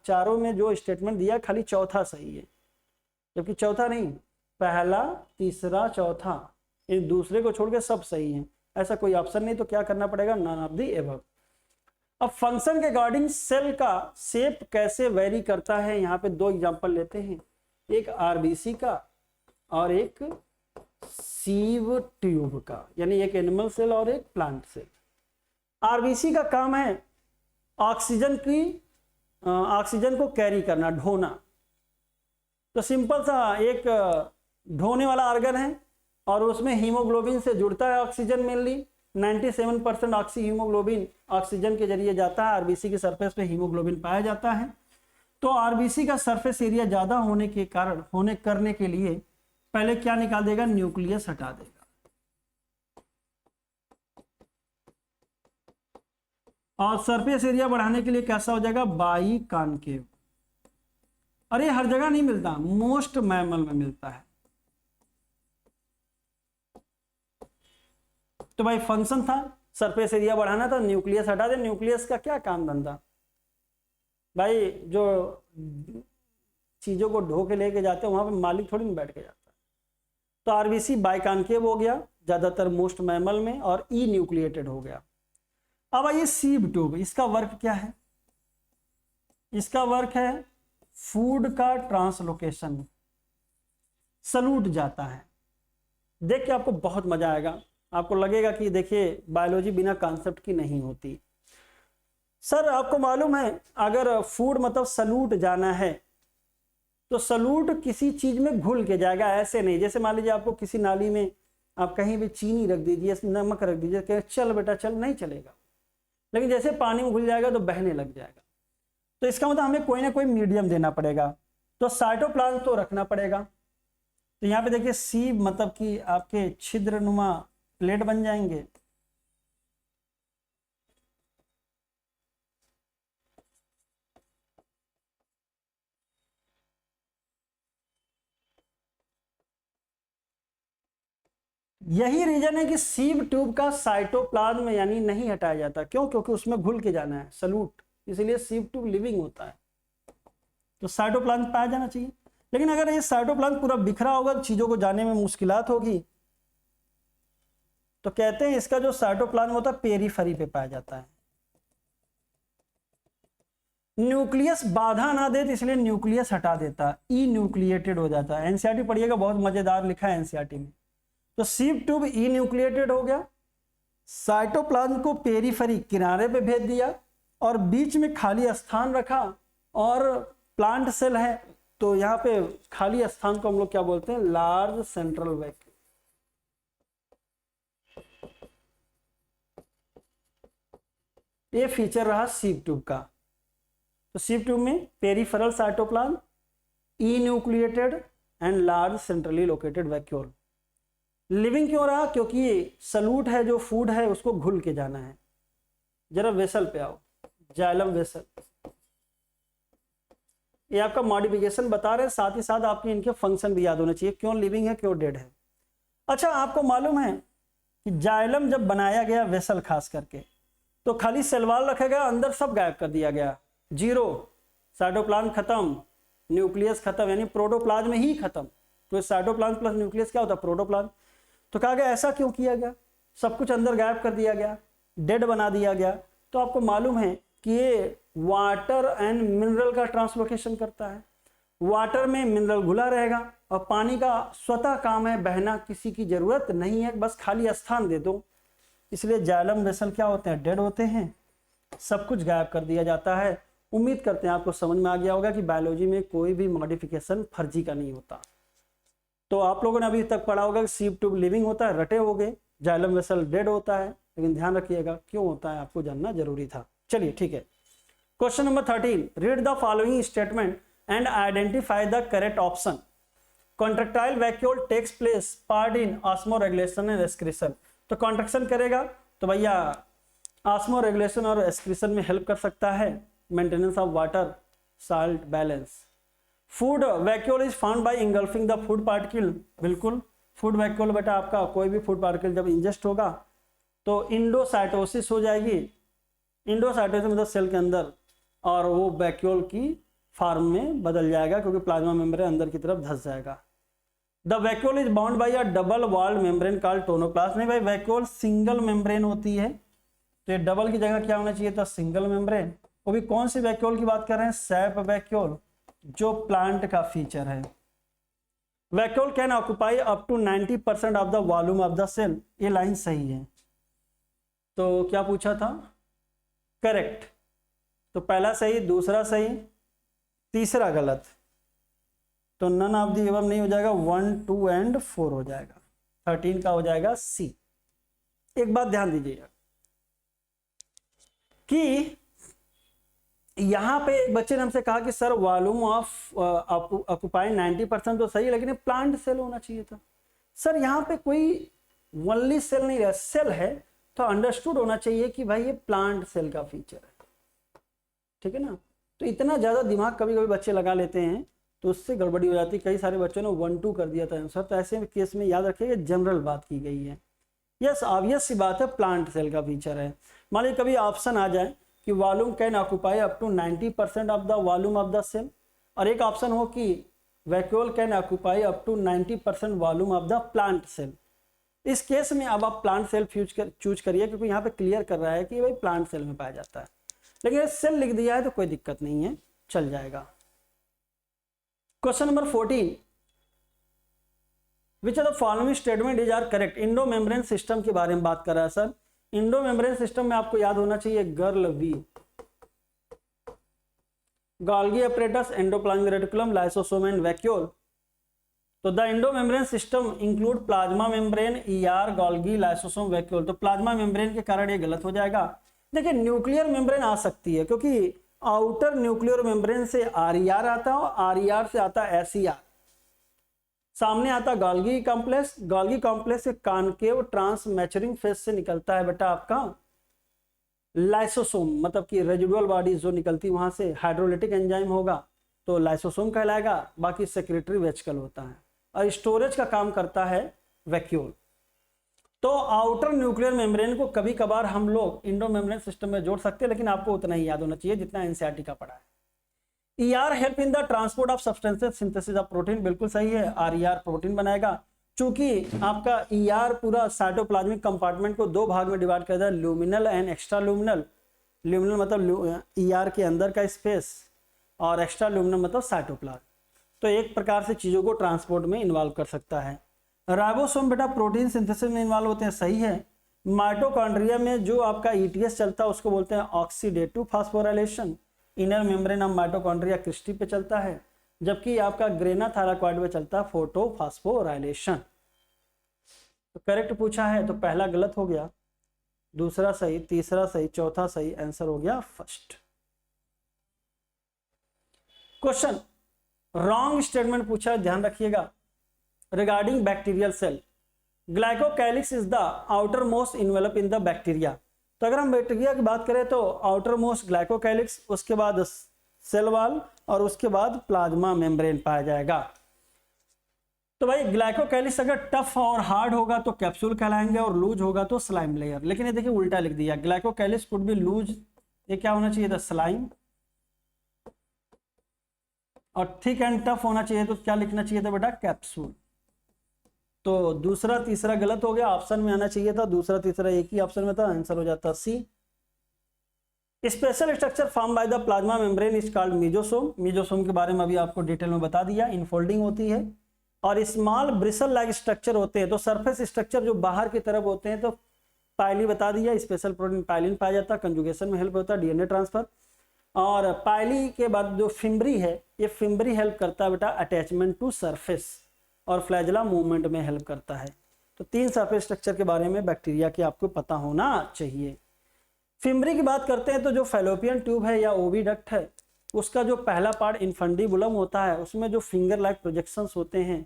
चारों में जो स्टेटमेंट दिया खाली चौथा सही है, जबकि चौथा नहीं, पहला, तीसरा, चौथा, इन दूसरे को छोड़ के सब सही है। ऐसा कोई ऑप्शन नहीं, तो क्या करना पड़ेगा? None of the above. अब फंक्शन के अकॉर्डिंग सेल का शेप कैसे वेरी करता है, यहाँ पे दो एग्जांपल लेते हैं, एक आरबीसी का और एक सीव ट्यूब का, यानी एक एनिमल सेल और एक प्लांट सेल। आरबीसी का काम है ऑक्सीजन को कैरी करना, ढोना। तो सिंपल सा एक ढोने वाला ऑर्गन है, और उसमें हीमोग्लोबिन से जुड़ता है oxygen mainly. 97% oxy haemoglobin oxygen के जरिए जाता है, आरबीसी की सरफेस पे हीमोग्लोबिन पाया जाता है। तो आरबीसी का सरफेस एरिया ज्यादा होने के कारण करने के लिए पहले क्या निकाल देगा? न्यूक्लियस हटा देगा। और सरफेस एरिया बढ़ाने के लिए कैसा हो जाएगा? By concave. अरे हर जगह नहीं मिलता, मोस्ट मैमल में मिलता है। तो भाई फंक्शन था सरफेस एरिया बढ़ाना था, न्यूक्लियस हटा दे। न्यूक्लियस का क्या काम धंधा भाई? जो चीजों को ढो के लेके जाते हैं वहां पे मालिक थोड़ी नहीं बैठ के जाता। तो आरबीसी बाइकॉनकेव हो गया ज्यादातर मोस्ट मैमल में, और ई न्यूक्लिएटेड हो गया। अब आइए सीव ट्यूब, इसका वर्क क्या है? इसका वर्क है फूड का ट्रांसलोकेशन। सलूट जाता है, देख के आपको बहुत मजा आएगा, आपको लगेगा कि देखिए बायोलॉजी बिना कॉन्सेप्ट की नहीं होती। सर आपको मालूम है अगर फूड मतलब सलूट जाना है, तो सलूट किसी चीज में घुल के जाएगा, ऐसे नहीं। जैसे मान लीजिए आपको किसी नाली में आप कहीं भी चीनी रख दीजिए, नमक रख दीजिए, कहे चल बेटा चल, नहीं चलेगा। लेकिन जैसे पानी में घुल जाएगा तो बहने लग जाएगा। तो इसका मतलब हमें कोई ना कोई मीडियम देना पड़ेगा, तो साइटोप्लाज्म तो रखना पड़ेगा। तो यहाँ पे देखिए सीव मतलब कि आपके छिद्रनुमा प्लेट बन जाएंगे। यही रीजन है कि सीव ट्यूब का साइटोप्लाज्म यानी नहीं हटाया जाता। क्यों? क्योंकि उसमें घुल के जाना है सलूट, इसलिए सीव ट्यूब लिविंग होता है। तो साइटोप्लाज्म पाया जाना चाहिए। लेकिन अगर ये साइटोप्लाज्म पूरा बिखरा होगा तो चीजों को जाने में मुश्किलात होगी। तो कहते हैं इसका जो साइटोप्लाज्म होता है पेरीफेरी पे पाया जाता है। न्यूक्लियस बाधा ना दे तो इसलिए न्यूक्लियस हटा देता, ई न्यूक्लिएटेड हो जाता है। एनसीईआरटी पढ़िएगा, बहुत मजेदार लिखा है एनसीईआरटी में। तो सीव ट्यूब ई न्यूक्लिएटेड हो गया, साइटोप्लाज्म को पेरीफेरी किनारे पे भेज दिया और बीच में खाली स्थान रखा, और प्लांट सेल है तो यहाँ पे खाली स्थान को हम लोग क्या बोलते हैं, लार्ज सेंट्रल वैक्यूल। ये फीचर रहा सीव ट्यूब का। तो सीव ट्यूब में peripheral cytoplasm, E nucleated and large centrally located vacuole. Living क्यों रहा, क्योंकि सलूट है जो फूड है उसको घुल के जाना है। जरा वेसल पे आओ, जाइलम वेसल। ये आपका मॉडिफिकेशन बता रहे हैं, साथ ही साथ आपके इनके फंक्शन भी याद होने चाहिए, क्यों लिविंग है क्यों डेड है। अच्छा, आपको मालूम है कि जाइलम जब बनाया गया वेसल खास करके, तो खाली सेल वॉल रखा गया, अंदर सब गायब कर दिया गया, जीरो, साइटोप्लाज्म खत्म, न्यूक्लियस खत्म, यानी प्रोटोप्लाज्म में ही खत्म। तो साइटोप्लाज्म प्लस न्यूक्लियस क्या होता है, प्रोटोप्लाज्म। तो कहा गया ऐसा क्यों किया गया, सब कुछ अंदर गायब कर दिया गया, डेड बना दिया गया। तो आपको मालूम है कि ये वाटर एंड मिनरल का ट्रांसलोकेशन करता है। वाटर में मिनरल घुला रहेगा और पानी का स्वतः काम है बहना, किसी की जरूरत नहीं है, बस खाली स्थान दे दो। इसलिए जाइलम वेसल क्या होते हैं, डेड होते हैं, सब कुछ गायब कर दिया जाता है। उम्मीद करते हैं आपको समझ में आ गया होगा कि बायोलॉजी में कोई भी मॉडिफिकेशन फर्जी का नहीं होता। तो आप लोगों ने अभी तक पढ़ा होगा कि सीव ट्यूब लिविंग होता है, रटे हो गए, जाइलम वेसल डेड होता है, लेकिन ध्यान रखिएगा क्यों होता है आपको जानना जरूरी था। चलिए ठीक है, question number 13, read the following statement and identify the correct option. Contractile vacuole takes place part in osmoregulation and excretion. तो कॉन्ट्रैक्शन करेगा तो भैया ऑस्मो रेगुलेशन और एक्सक्रीशन में हेल्प कर सकता है, maintenance of water salt balance. Food vacuole is found by engulfing the food particle. बिल्कुल, फूड वैक्यूल बेटा आपका कोई भी फूड पार्टिकल जब इंजेस्ट होगा तो इंडोसाइटोसिस हो जाएगी। इंडोसाइटोसिस मतलब सेल के अंदर, और वो वैक्यूल की फॉर्म में बदल जाएगा क्योंकि प्लाज्मा मेम्ब्रेन अंदर की तरफ धंस जाएगा। The vacuole is bound by a double walled membrane called tonoplast. नहीं भाई, वैक्यूल सिंगल मेम्ब्रेन होती है, तो ये डबल की जगह क्या होना चाहिए था, सिंगल मेम्ब्रेन। वो भी कौन सी वैक्यूल की बात कर रहे हैं, सैप वैक्यूल, जो प्लांट का फीचर है। Vacuole can occupy up to 90% of the volume of the cell. ये लाइन सही है। तो क्या पूछा था, करेक्ट। तो पहला सही, दूसरा सही, तीसरा गलत। तो नन ऑफ दी एबव नहीं हो जाएगा, 1, 2 एंड 4 हो जाएगा। 13 का हो जाएगा सी। एक बात ध्यान दीजिएगा कि यहां पे एक बच्चे ने हमसे कहा कि सर वॉल्यूम ऑफ ऑक्युपाई 90% तो सही है, लेकिन प्लांट सेल होना चाहिए था। सर यहाँ पे कोई ओनली सेल नहीं रहा, सेल है तो अंडरस्टूड होना चाहिए कि भाई ये प्लांट सेल का फीचर है, ठीक है ना। तो इतना ज्यादा दिमाग कभी कभी बच्चे लगा लेते हैं तो उससे गड़बड़ी हो जाती है। कई सारे बच्चों ने 1, 2 कर दिया था आंसर। तो ऐसे केस में याद रखिएगा जनरल बात की गई है। यस, ऑब्वियस सी बात है, प्लांट सेल का फीचर है। मान लीजिए कभी ऑप्शन आ जाए कि volume can occupy up to 90% of the volume of the cell, और एक ऑप्शन हो कि vacuole can occupy up to 90% volume of the plant cell. इस केस में अब आप प्लांट सेल चूज करिए, क्योंकि यहाँ पे क्लियर कर रहा है कि भाई प्लांट सेल में पाया जाता है। लेकिन सेल लिख दिया है तो कोई दिक्कत नहीं है, चल जाएगा। Question number 14, which of the following statement is are correct. Endomembrane system के बारे में बात कर रहा है सर। इंडो मेम्ब्रेन सिस्टम में आपको याद होना चाहिए गर्ल वी, Golgi apparatus, endoplasmic reticulum, lysosome and vacuole. तो the endomembrane system include plasma membrane, ER, Golgi, lysosome, vacuole. तो प्लाज्मा मेम्ब्रेन के कारण ये गलत हो जाएगा। देखिए न्यूक्लियर मेम्ब्रेन आ सकती है, क्योंकि आउटर न्यूक्लियर मेम्ब्रेन से आरईआर आता है और आरईआर से आता है एसईआर। सामने आता गोल्गी कॉम्प्लेक्स, गोल्गी कॉम्प्लेक्स के कॉन्केव ट्रांस मैचुरिंग फेज से निकलता है बेटा आपका लाइसोसोम, मतलब कि रेजिडुअल बॉडीज जो निकलती है वहां से हाइड्रोलिटिक एंजाइम होगा तो लाइसोसोम कहलाएगा। बाकी सेक्रेटरी वेजिकल होता है और स्टोरेज का काम करता है वैक्यूल। तो आउटर न्यूक्लियर मेम्ब्रेन को कभी कभार हम लोग इंडो मेम्ब्रेन सिस्टम में जोड़ सकते हैं, लेकिन आपको उतना ही याद होना चाहिए जितना एनसीईआरटी का पढ़ा है। ER help in the transport of substances, synthesis of protein, बिल्कुल सही है। आरईआर प्रोटीन बनाएगा। चूंकि आपका ईआर पूरा साइटोप्लाज्मिक कंपार्टमेंट को 2 भाग में डिवाइड करता है, luminal and extra luminal. Luminal मतलब ईआर के अंदर का स्पेस, और एक्स्ट्रा ल्यूमिनल मतलब साइटोप्लाज्म। तो एक प्रकार से चीज़ों को ट्रांसपोर्ट में इन्वॉल्व कर सकता है। राइबोसोम बेटा प्रोटीन सिंथेसिस में इन्वॉल्व होते हैं, सही है। माइटोकॉन्ड्रिया में जो आपका ईटीएस चलता है उसको बोलते हैं oxidative phosphorylation. Inner membrane of mitochondria cristae पे चलता है, जबकि आपका ग्रेना थायराक्वाइड में चलता है फोटोफास्फोराइलेशन। तो करेक्ट पूछा है तो पहला गलत हो गया, दूसरा सही, तीसरा सही, चौथा सही, आंसर हो गया फर्स्ट। क्वेश्चन रॉन्ग स्टेटमेंट पूछा है, ध्यान रखिएगा। Regarding bacterial cell, glycocalyx is the outermost envelope in the bacteria. तो अगर हम बैक्टीरिया की बात करें तो आउटर मोस्ट ग्लाइकोकैलिक्स, उसके बाद सेल वॉल, और उसके बाद प्लाज्मा मेम्ब्रेन पाया जाएगा। तो भाई ग्लाइकोकैलिक्स अगर टफ और हार्ड होगा तो कैप्सूल कहलाएंगे, और लूज होगा तो स्लाइम लेयर। लेकिन ये देखिए उल्टा लिख दिया, ग्लाइकोकैलिक्स कुड बी लूज, ये क्या होना चाहिए था, स्लाइम, और थिक एंड टफ होना चाहिए तो क्या लिखना चाहिए था बेटा, कैप्सूल। तो दूसरा तीसरा गलत हो गया, ऑप्शन में आना चाहिए था दूसरा तीसरा एक ही ऑप्शन में था, आंसर हो जाता C. Special structure form by the plasma membrane is called mesosome. Mesosome के बारे में अभी आपको डिटेल में बता दिया, इनफोल्डिंग होती है, और स्मॉल ब्रिसल लाइक स्ट्रक्चर होते हैं। तो सरफेस स्ट्रक्चर जो बाहर की तरफ होते हैं, तो पाइली बता दिया, स्पेशल प्रोटीन पाइलिन पाया जाता है, कंजुगेशन में हेल्प होता है, डीएनए ट्रांसफर। और पाइली के बाद जो फिम्बरी है, ये फिम्बरी हेल्प करता है बेटा अटैचमेंट टू सरफेस, और फ्लैजला मूवमेंट में हेल्प करता है। तो 3 सरफेस स्ट्रक्चर के बारे में बैक्टीरिया के आपको पता होना चाहिए। फिम्बरी की बात करते हैं तो जो फैलोपियन ट्यूब है या ओविडक्ट है, उसका जो पहला पार्ट इन्फंडिबुलम होता है, उसमें जो फिंगर लाइक प्रोजेक्शंस होते हैं,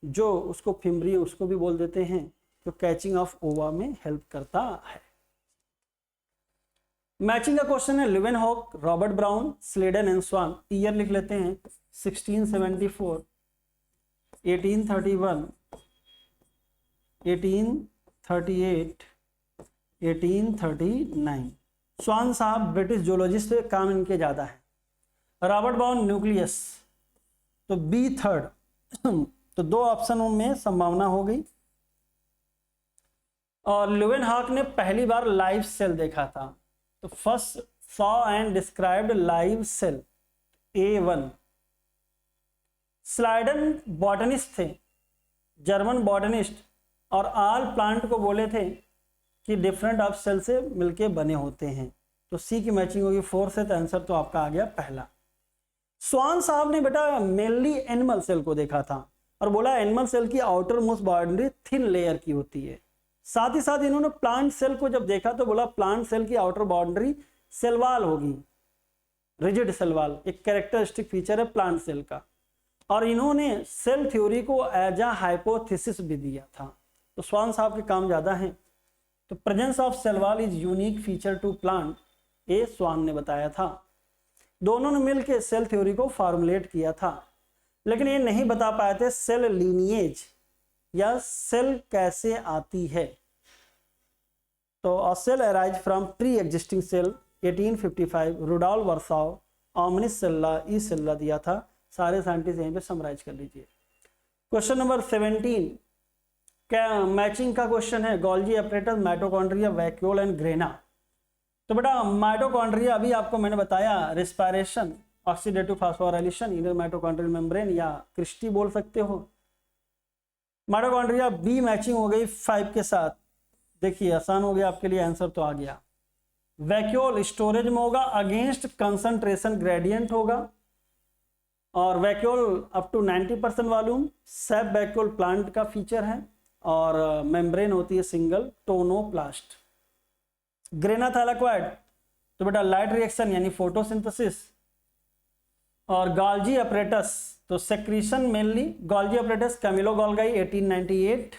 जो उसको फिम्बरी उसको भी बोल देते हैं, जो कैचिंग ऑफ ओवा में हेल्प करता है। मैचिंग का क्वेश्चन है, Leeuwenhoek, Robert Brown, Schleiden and Schwann. Year लिख लेते हैं 1674, 1831, 1838, 1839। स्वान साहब ब्रिटिश जूलॉजिस्ट है, काम इनके ज़्यादा है। रॉबर्ट ब्राउन न्यूक्लियस, तो बी थर्ड। तो 2 ऑप्शनों में संभावना हो गई। और लिवेनहॉक ने पहली बार लाइव सेल देखा था, तो first saw and described live cell, A1। Schleiden botanist थे, जर्मन बॉटनिस्ट, और ऑल प्लांट को बोले थे कि डिफरेंट ऑफ सेल से मिलके बने होते हैं। तो सी की मैचिंग होगी 4 से, तो आंसर तो आपका आ गया पहला। स्वान साहब ने बेटा मेनली एनिमल सेल को देखा था, और बोला एनिमल सेल की outer most boundary thin layer की होती है। साथ ही साथ इन्होंने प्लांट सेल को जब देखा तो बोला प्लांट सेल की आउटर बाउंड्री सेल वॉल होगी, रिजिड सेल वॉल, एक कैरेक्टरिस्टिक फीचर है प्लांट सेल का। और इन्होंने सेल थ्योरी को एज अ हाइपोथेसिस भी दिया था। तो स्वान साहब के काम ज्यादा हैं। तो presence of cell wall is unique feature to plant, ये स्वान ने बताया था। दोनों ने मिलकर सेल थ्योरी को फॉर्मुलेट किया था, लेकिन ये नहीं बता पाए थे सेल लीनिएज या सेल कैसे आती है। तो cell arise from pre existing cell, 1855, Rudolf Virchow, omnis cellula, e cellula दिया था। सारे साइंटिस्ट यहीं पे समराइज कर लीजिए। क्वेश्चन नंबर 17 क्या मैचिंग का क्वेश्चन है, Golgi apparatus, mitochondria, vacuole and grana. तो बेटा माइटोकॉन्ड्रिया अभी आपको मैंने बताया, respiration, oxidative phosphorylation, inner mitochondrial membrane या क्रिस्टी बोल सकते हो। माइटोकॉन्ड्रिया बी मैचिंग हो गई 5 के साथ, देखिए आसान हो गया आपके लिए, आंसर तो आ गया। वैक्यूल स्टोरेज में होगा, अगेंस्ट कंसंट्रेशन ग्रेडियंट होगा, और vacuole up to 90% volume. Sap vacuole plant का फीचर है, और मेम्ब्रेन होती है सिंगल टोनोप्लास्ट। ग्रेना थाइलाक्वाइड तो बेटा लाइट रिएक्शन यानी फोटोसिंथेसिस। और गोल्जी अपरेटस तो secretion mainly. Golgi apparatus Camillo Golgi 1898,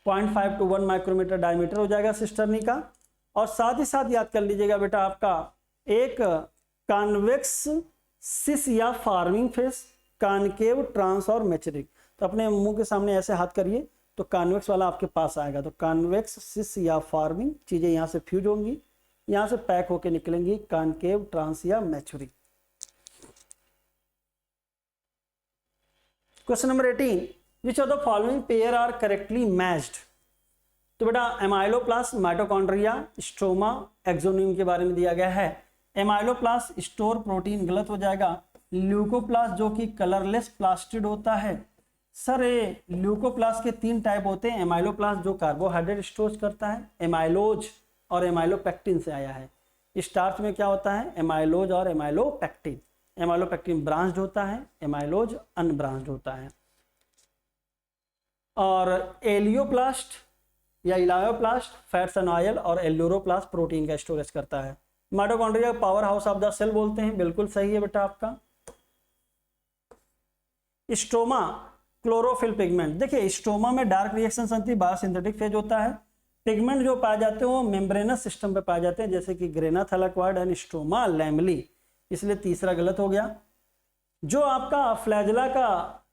0.5 to 1 micrometre diameter हो जाएगा सिस्टर्नी का। और साथ ही साथ याद कर लीजिएगा बेटा आपका एक कॉन्वेक्स सिस या फार्मिंग फेस, कॉनकेव, ट्रांस और मैचरिक। तो अपने मुंह के सामने ऐसे हाथ करिए तो कॉन्वेक्स वाला आपके पास आएगा। तो कॉन्वेक्स सिस या फार्मिंग, चीजें यहाँ से फ्यूज होंगी, यहाँ से पैक होके निकलेंगी, कॉनकेव, ट्रांस या maturing. Question number 18, which of the following pair are correctly matched. तो बेटा एमाइलोप्लास्ट माइटोकॉन्ड्रिया स्ट्रोमा एक्सोनियम के बारे में दिया गया है। एमाइलोप्लास्ट स्टोर प्रोटीन गलत हो जाएगा। ल्यूकोप्लास्ट जो कि कलरलेस प्लास्टिड होता है। सर ये ल्यूकोप्लास्ट के 3 टाइप होते हैं। एमाइलोप्लास्ट जो कार्बोहाइड्रेट स्टोर करता है, एमाइलोज और एमाइलोपेक्टिन से आया है। स्टार्च में क्या होता है, एमाइलोज और एमाइलोपेक्टिन। एमाइलोपेक्टिन ब्रांच्ड होता है, एमाइलोज अनब्रांच्ड होता है। और एलियोप्लास्ट या इलायोप्लास्ट फैट्स एंड ऑयल और एल्यूरोप्लास्ट प्रोटीन का स्टोरेज करता है। Mitochondria powerhouse of the cell बोलते हैं, बिल्कुल सही है बेटा आपका। स्ट्रोमा क्लोरोफिल पिगमेंट, देखिए स्ट्रोमा में डार्क रिएक्शन संति बायोसिंथेटिक फेज होता है। पिगमेंट जो पाए जाते हैं वो मेम्ब्रेनस सिस्टम पे पाए जाते हैं, जैसे कि grana thylakoid and stroma lamellae, इसलिए तीसरा गलत हो गया। जो आपका फ्लैजला का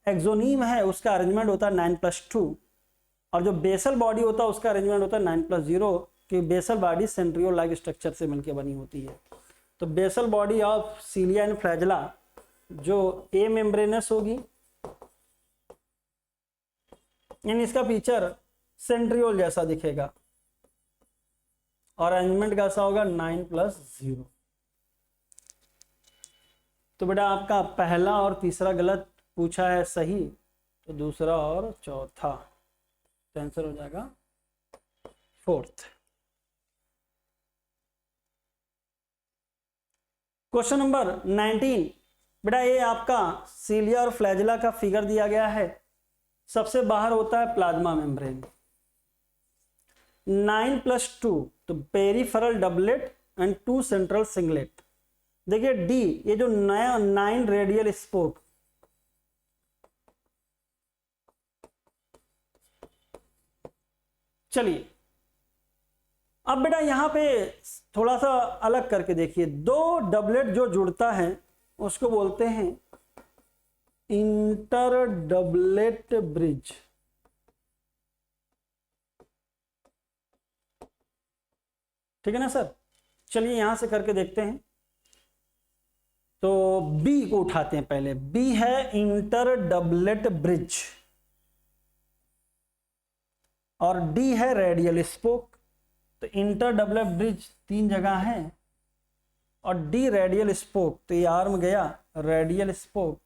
एक्सोनीम है उसका अरेंजमेंट होता है 9+2 और जो बेसल बॉडी होता है उसका अरेंजमेंट होता है 9+0 कि basal body centriole like structure से मिलकर बनी होती है। तो basal body of cilia and flagella जो ए मेम्ब्रेनस होगी, यानी इसका फीचर सेंट्रियोल जैसा दिखेगा और अरेंजमेंट कैसा होगा 9+0। तो बेटा आपका पहला और तीसरा गलत पूछा है सही, तो दूसरा और चौथा तो आंसर हो जाएगा 4th। क्वेश्चन नंबर 19, बेटा ये आपका सीलिया और फ्लैजला का फिगर दिया गया है। सबसे बाहर होता है प्लाज्मा मेम्ब्रेन, 9+2 तो peripheral doublet and 2 central singlet. देखिए डी, ये जो नया 9 रेडियल स्पोक, चलिए अब बेटा यहां पे थोड़ा सा अलग करके देखिए। 2 डबलेट जो जुड़ता है उसको बोलते हैं इंटर डबलेट ब्रिज। ठीक है ना सर। चलिए यहां से करके देखते हैं। तो बी को उठाते हैं पहले। बी है इंटर डबलेट ब्रिज और डी है रेडियल स्पोक। तो इंटर डबलेट ब्रिज 3 जगह है और डी रेडियल स्पोक, तो ये आर्म गया रेडियल स्पोक,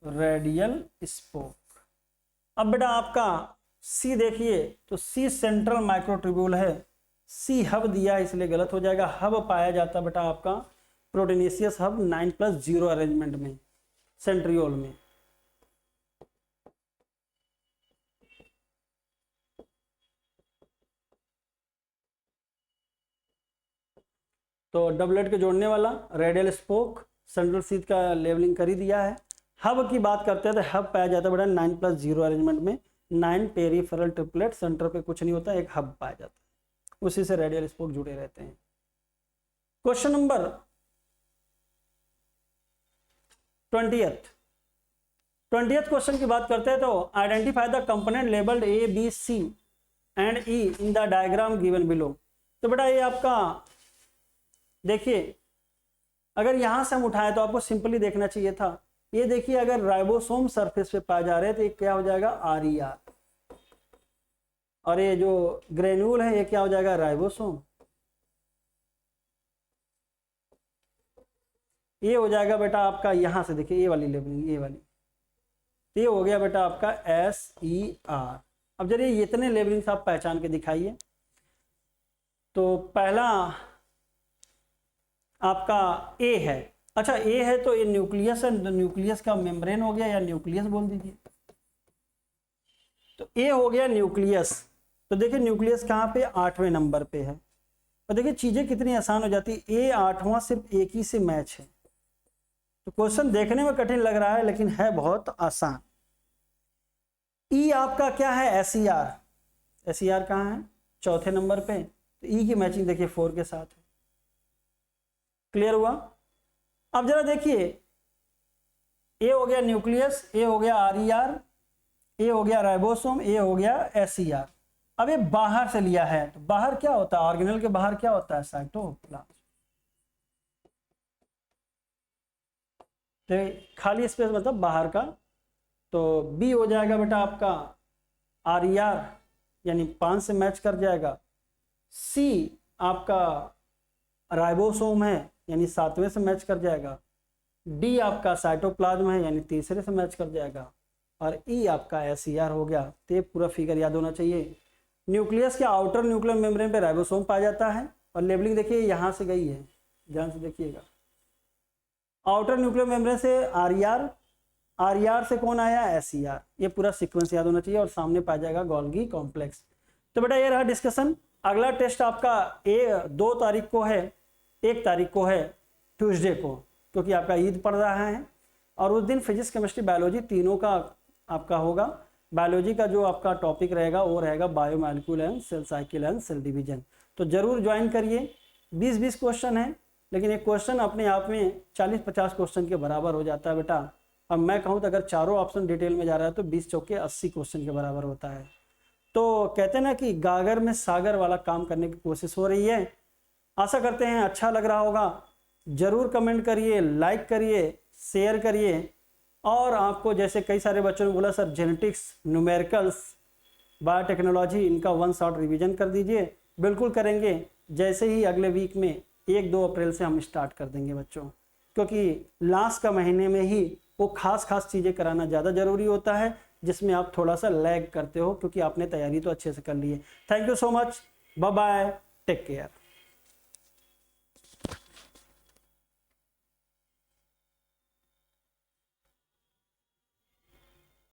रेडियल स्पोक। अब बेटा आपका सी देखिए, तो सी सेंट्रल माइक्रोट्यूब्यूल है, सी हब दिया इसलिए गलत हो जाएगा। हब पाया जाता बेटा आपका प्रोटीनेशियस हब 9+0 अरेंजमेंट में, सेंट्रियोल में। तो डबलेट के जोड़ने वाला रेडियल स्पोक, सेंट्रल सीट का लेवलिंग कर ही दिया है। हब की बात करते हैं तो हब पाया जाता है बेटा 9+0 अरेंजमेंट में। 9 पेरिफेरल ट्रिपलेट, सेंटर पे कुछ नहीं होता, एक हब पाया जाता है, उसी से रेडियल स्पोक जुड़े रहते हैं। क्वेश्चन नंबर 20th क्वेश्चन की बात करते हैं। तो identify the component labelled A B C and E in the diagram given below. तो बेटा ये आपका देखिए, अगर यहां से हम उठाए तो आपको सिंपली देखना चाहिए था। ये देखिए अगर राइबोसोम सरफेस पे पाए जा रहे हैं तो ये क्या हो जाएगा RER, और ये जो ग्रेन्यूल है ये क्या हो जाएगा राइबोसोम। ये हो जाएगा बेटा आपका, यहां से देखिए ये वाली लेबलिंग, ये वाली, ये हो गया बेटा आपका SER। अब जरिए इतने लेबलिंग्स आप पहचान के दिखाइए। तो पहला आपका ए है। अच्छा ए है तो ये न्यूक्लियस है, न्यूक्लियस का मेम्ब्रेन हो गया या न्यूक्लियस बोल दीजिए। तो ए हो गया न्यूक्लियस। तो देखिए न्यूक्लियस कहाँ पे, 8वें नंबर पे है। और देखिए चीजें कितनी आसान हो जाती है। ए 8वां सिर्फ एक ही से मैच है। तो क्वेश्चन देखने में कठिन लग रहा है लेकिन है बहुत आसान। ई आपका क्या है SER। SER कहाँ है, 4थे नंबर पे। तो ई की मैचिंग देखिए 4 के साथ है। क्लियर हुआ। अब जरा देखिए, ए हो गया न्यूक्लियस, ए हो गया RER, ए हो गया राइबोसोम, ए हो गया SER। अब ये बाहर से लिया है, तो बाहर क्या होता है, ऑर्गेनेल के बाहर क्या होता है साइटोप्लाज्म। तो खाली स्पेस मतलब बाहर का। तो बी हो जाएगा बेटा आपका RER, यानी 5 से मैच कर जाएगा। सी आपका राइबोसोम है यानी 7वें से मैच कर जाएगा। डी आपका साइटोप्लाज्म है यानी तीसरे से मैच कर जाएगा। और ई आपका SCR हो गया। तो ये पूरा फिगर याद होना चाहिए। न्यूक्लियस के आउटर न्यूक्लियर मेम्ब्रेन पे राइबोसोम पाया जाता है और लेबलिंग देखिए यहाँ से गई है, ध्यान से देखिएगा। आउटर न्यूक्लियर मेम्ब्रेन से RER से कौन आया, SCR। ये पूरा सीक्वेंस याद होना चाहिए और सामने पाया जाएगा गोल्गी कॉम्प्लेक्स। तो बेटा ये रहा डिस्कशन। अगला टेस्ट आपका 2 तारीख को है, 1 तारीख को है ट्यूसडे को, क्योंकि आपका ईद पड़ रहा है और उस दिन फिजिक्स केमिस्ट्री बायोलॉजी तीनों का आपका होगा। बायोलॉजी का जो आपका टॉपिक रहेगा वो रहेगा biomolecule and cell cycle and cell division. तो जरूर ज्वाइन करिए। 20-20 क्वेश्चन है, लेकिन एक क्वेश्चन अपने आप में 40-50 क्वेश्चन के बराबर हो जाता है बेटा। अब मैं कहूँ तो अगर चारों ऑप्शन डिटेल में जा रहा है तो 20 चौके 80 क्वेश्चन के बराबर होता है। तो कहते हैं ना कि गागर में सागर वाला काम करने की कोशिश हो रही है। आशा करते हैं अच्छा लग रहा होगा। जरूर कमेंट करिए, लाइक करिए, शेयर करिए। और आपको जैसे कई सारे बच्चों ने बोला सर जेनेटिक्स, न्यूमेरिकल्स, बायोटेक्नोलॉजी इनका 1 शॉट रिवीजन कर दीजिए। बिल्कुल करेंगे। जैसे ही अगले वीक में 1-2 अप्रैल से हम स्टार्ट कर देंगे बच्चों, क्योंकि लास्ट का महीने में ही वो खास चीज़ें कराना ज़्यादा ज़रूरी होता है, जिसमें आप थोड़ा सा लैग करते हो, क्योंकि आपने तैयारी तो अच्छे से कर ली है। Thank you so much, bye bye, take care.